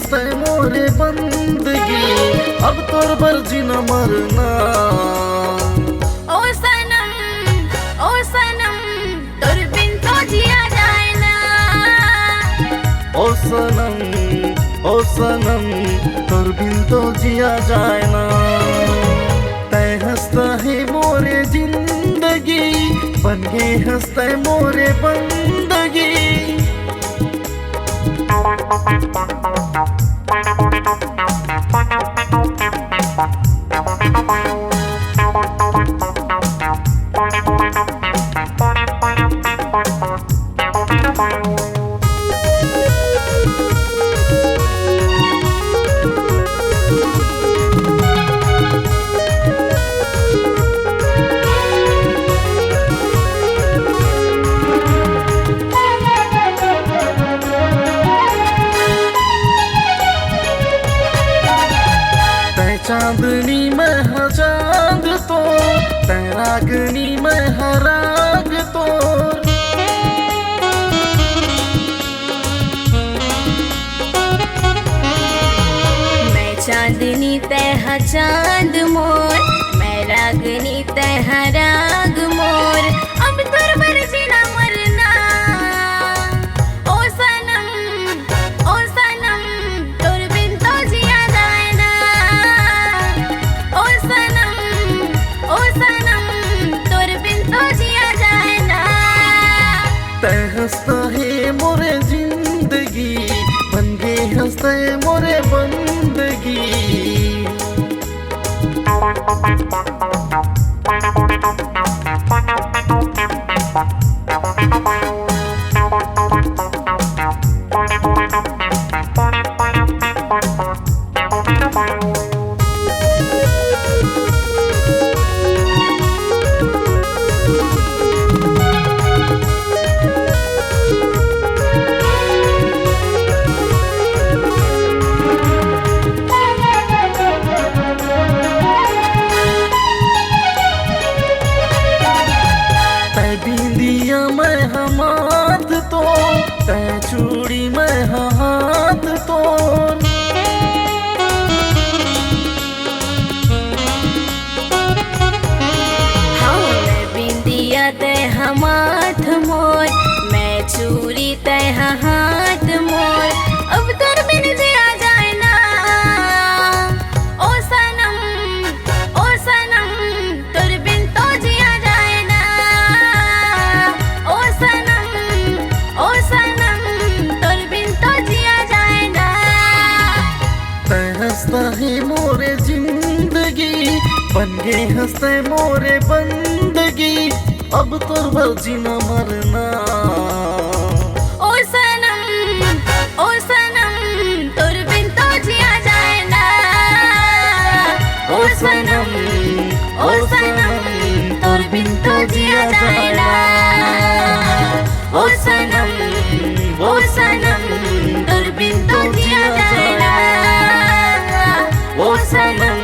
हंसते मोरे बंदगी, अब तोर बर्जी न मरना। ओ सनम तोर बिन तो जिया जाए ना। ओ सनम तोर बिन तो जिया जाए ना। तै हंसता है मोरे जिंदगी, बन गए हंसते मोरे बंदगी। चांदनी में है चांद तो, तै रागनी में है राग तो। मैं चांदनी तै है चांद मोर, मैं रागनी तै है राग मोर, अब तोर बरजी ना मरना। ओ सनम तोर बिन तो जिया जाए ना। ओ सनम तोर बिन तो जिया जाए ना। तै हंसता है मोरे जिंदगी, बन गए हंसते मोरे बंदगी। बिंदिया में हाथ तो, तै चूड़ी में हाथ तो। हाँ मैं बिंदिया तै हाथ मोर, मैं चूड़ी तै हाथ मोर, अब तोर बिन जिया जाए ना। ओ सनम तोर बिन तो जिया जाए ना। ओ सनम तोर बिन तो जिया जाए ना। तै हंसता है मोरे जिंदगी, बन गए हंसते मोरे बंदगी, अब तोर बर्जी न मरना। ओ सनम तोर बिन तो जिया जाए ना। ओ सनम तोर बिन तो जिया जाए ना। ओ सनम तोर बिन तो जिया जाए ना। ओ सनम